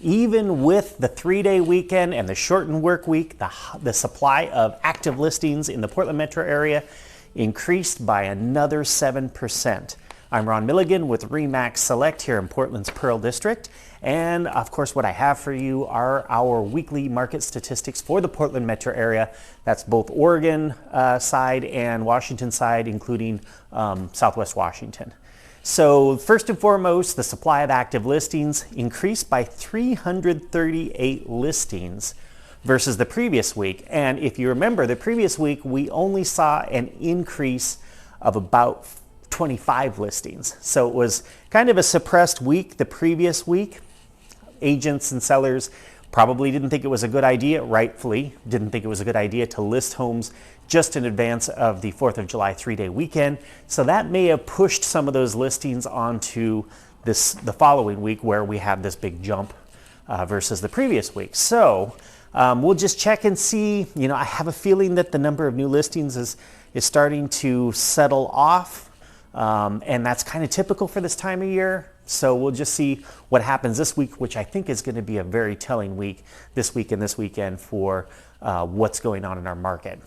even with the 3-day weekend and the shortened work week, the supply of active listings in the Portland metro area increased by another 7%. I'm Ron Milligan with RE/MAX Select here in Portland's Pearl District. And of course, what I have for you are our weekly market statistics for the Portland metro area. That's both Oregon side and Washington side, including Southwest Washington. So first and foremost, the supply of active listings increased by 338 listings versus the previous week. And if you remember, the previous week, we only saw an increase of about 25 listings. So it was kind of a suppressed week the previous week. Agents and sellers probably didn't think it was a good idea, rightfully didn't think it was a good idea to list homes just in advance of the 4th of July 3-day weekend. So that may have pushed some of those listings onto the following week, where we have this big jump versus the previous week. So we'll just check and see. I have a feeling that the number of new listings is starting to settle off, and that's kind of typical for this time of year. So we'll just see what happens this week, which I think is going to be a very telling week, this week and this weekend, for what's going on in our market.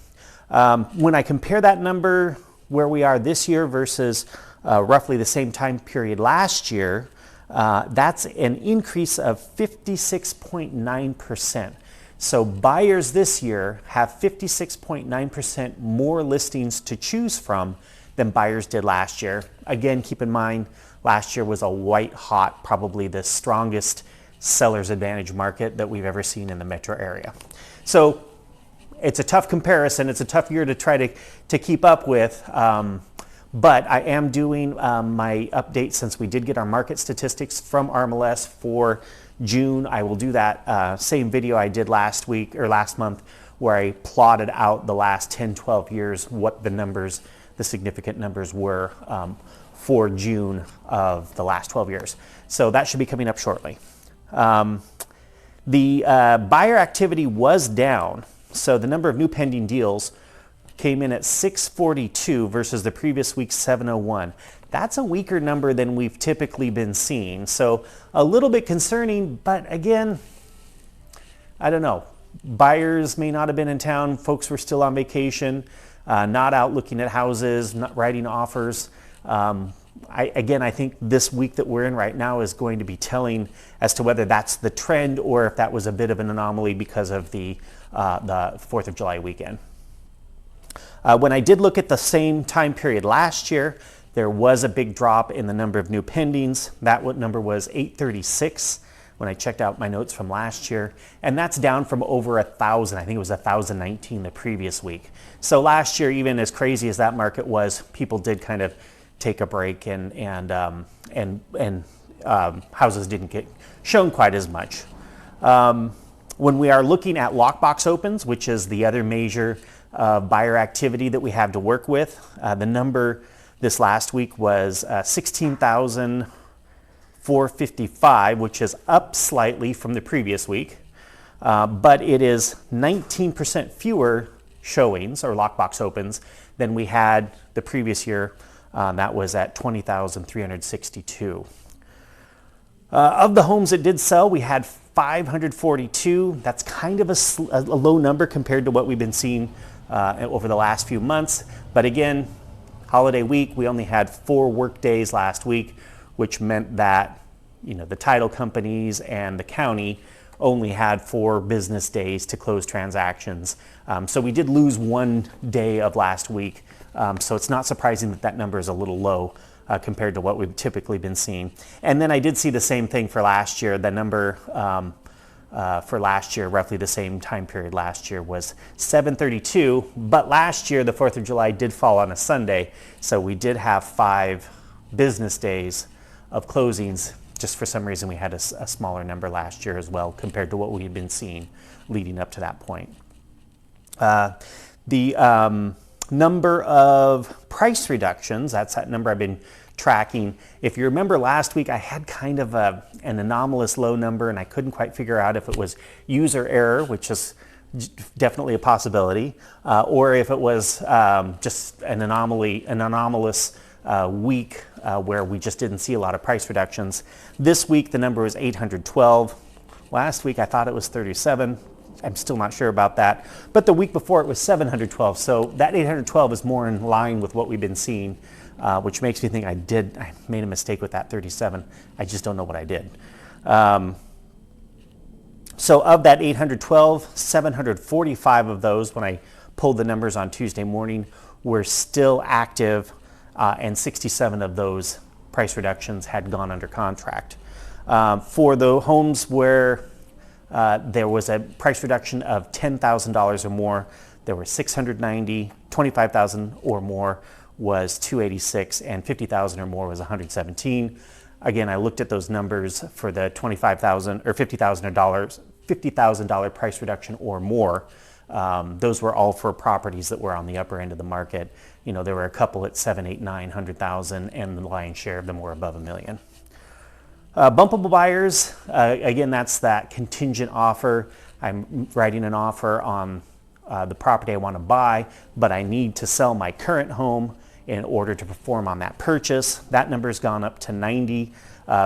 When I compare that number where we are this year versus roughly the same time period last year, that's an increase of 56.9%. So buyers this year have 56.9% more listings to choose from than buyers did last year. Again, keep in mind, last year was a white hot, probably the strongest seller's advantage market that we've ever seen in the metro area. So it's a tough comparison. It's a tough year to try to keep up with. But I am doing my update since we did get our market statistics from RMLS for June. I will do that same video I did last week or last month, where I plotted out the last 10, 12 years, what the significant numbers were for June of the last 12 years. So that should be coming up shortly. The buyer activity was down. So the number of new pending deals came in at 642 versus the previous week's 701. That's a weaker number than we've typically been seeing. So a little bit concerning, but again, I don't know. Buyers may not have been in town. Folks were still on vacation, not out looking at houses, not writing offers. I think this week that we're in right now is going to be telling as to whether that's the trend or if that was a bit of an anomaly because of the 4th of July weekend. When I did look at the same time period last year, there was a big drop in the number of new pendings. That number was 836 when I checked out my notes from last year, and that's down from over 1,000. I think it was 1,019 the previous week. So last year, even as crazy as that market was, people did kind of take a break, and houses didn't get shown quite as much. When we are looking at lockbox opens, which is the other major buyer activity that we have to work with, the number this last week was 16,455, which is up slightly from the previous week, but it is 19% fewer showings or lockbox opens than we had the previous year. That was at 20,362. Of the homes that did sell, we had 542. That's kind of a low number compared to what we've been seeing over the last few months. But again, holiday week, we only had 4 work days last week, which meant that the title companies and the county only had 4 business days to close transactions. So we did lose 1 day of last week. So it's not surprising that number is a little low compared to what we've typically been seeing. And then I did see the same thing for last year. The number for last year, roughly the same time period last year, was 732. But last year, the 4th of July did fall on a Sunday. So we did have 5 business days of closings. Just for some reason, we had a smaller number last year as well compared to what we had been seeing leading up to that point. The number of price reductions, that's that number I've been tracking. If you remember last week, I had kind of an anomalous low number, and I couldn't quite figure out if it was user error, which is definitely a possibility, or if it was just an anomalous week where we just didn't see a lot of price reductions. This week, the number was 812. Last week I thought it was 37. I'm still not sure about that. But the week before it was 712. So that 812 is more in line with what we've been seeing, which makes me think I made a mistake with that 37. I just don't know what I did. So of that 812, 745 of those, when I pulled the numbers on Tuesday morning, were still active, and 67 of those price reductions had gone under contract. For the homes where there was a price reduction of $10,000 or more, there were 690, 25,000 or more was 286, and 50,000 or more was 117. Again, I looked at those numbers for the $25,000 or $50,000 price reduction or more. Those were all for properties that were on the upper end of the market. You know, there were a couple at 7, 8, 9, 100,000, and the lion's share of them were above $1 million. Bumpable buyers, again, that's that contingent offer. I'm writing an offer on the property I want to buy, but I need to sell my current home in order to perform on that purchase. That number's gone up to 90.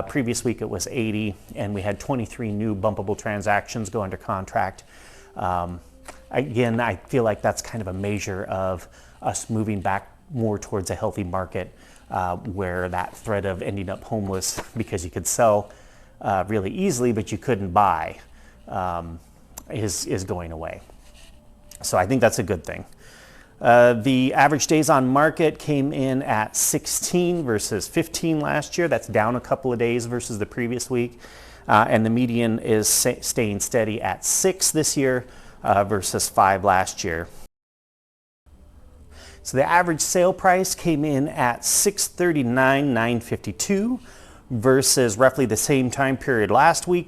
Previous week it was 80, and we had 23 new bumpable transactions go under contract. Again, I feel like that's kind of a measure of us moving back more towards a healthy market, where that threat of ending up homeless because you could sell really easily but you couldn't buy is going away. So I think that's a good thing. The average days on market came in at 16 versus 15 last year. That's down a couple of days versus the previous week. And the median is staying steady at 6 this year versus 5 last year. So the average sale price came in at $639,952 versus roughly the same time period last year,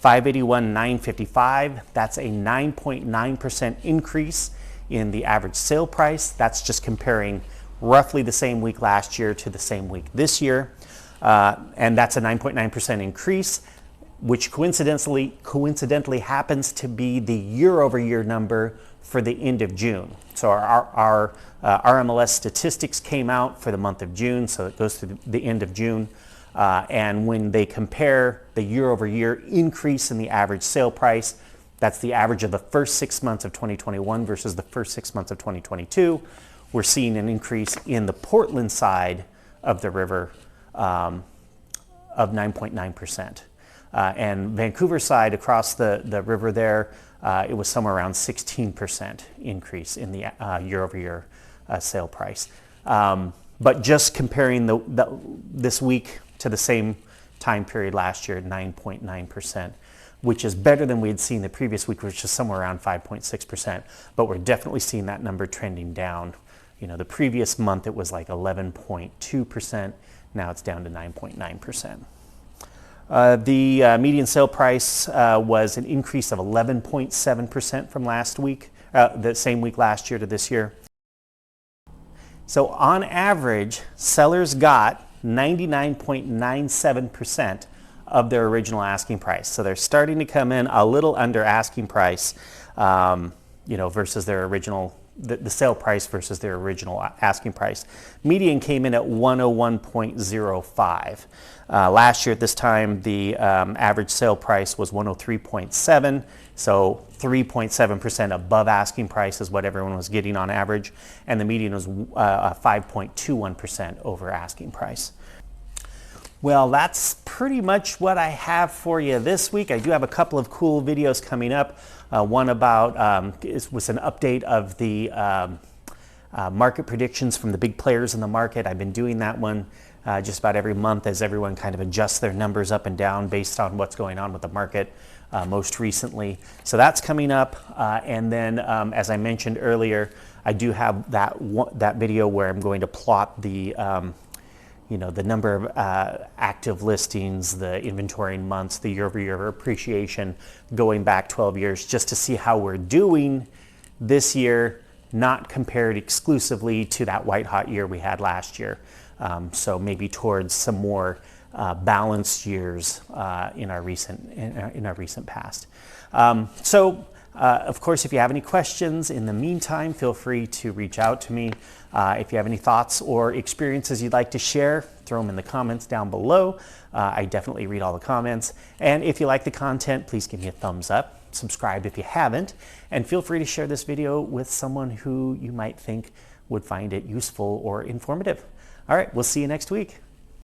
$581,955. That's a 9.9% increase in the average sale price. That's just comparing roughly the same week last year to the same week this year. And that's a 9.9% increase, which coincidentally happens to be the year-over-year number for the end of June. So our RMLS statistics came out for the month of June, so it goes to the end of June. And when they compare the year-over-year increase in the average sale price, that's the average of the first 6 months of 2021 versus the first 6 months of 2022. We're seeing an increase in the Portland side of the river of 9.9%. And Vancouver side across the river there, it was somewhere around 16% increase in the year-over-year sale price. But just comparing this week to the same time period last year, 9.9%, which is better than we had seen the previous week, which is somewhere around 5.6%. But we're definitely seeing that number trending down. You know, the previous month it was like 11.2%. Now it's down to 9.9%. The median sale price was an increase of 11.7% from last week, the same week last year to this year. So on average, sellers got 99.97% of their original asking price. So they're starting to come in a little under asking price, versus their original, the sale price versus their original asking price. Median came in at 101.05. Last year at this time, the average sale price was 103.7, so 3.7% above asking price is what everyone was getting on average, and the median was 5.21% over asking price. Well, that's pretty much what I have for you this week. I do have a couple of cool videos coming up. One about was an update of the market predictions from the big players in the market. I've been doing that one just about every month as everyone kind of adjusts their numbers up and down based on what's going on with the market most recently. So that's coming up. And then, as I mentioned earlier, I do have that video where I'm going to plot the the number of active listings, the inventory in months, the year-over-year appreciation going back 12 years, just to see how we're doing this year, not compared exclusively to that white-hot year we had last year. So maybe towards some more balanced years in our recent past. So Of course, if you have any questions in the meantime, feel free to reach out to me. If you have any thoughts or experiences you'd like to share, throw them in the comments down below. I definitely read all the comments. And if you like the content, please give me a thumbs up. Subscribe if you haven't. And feel free to share this video with someone who you might think would find it useful or informative. All right, we'll see you next week.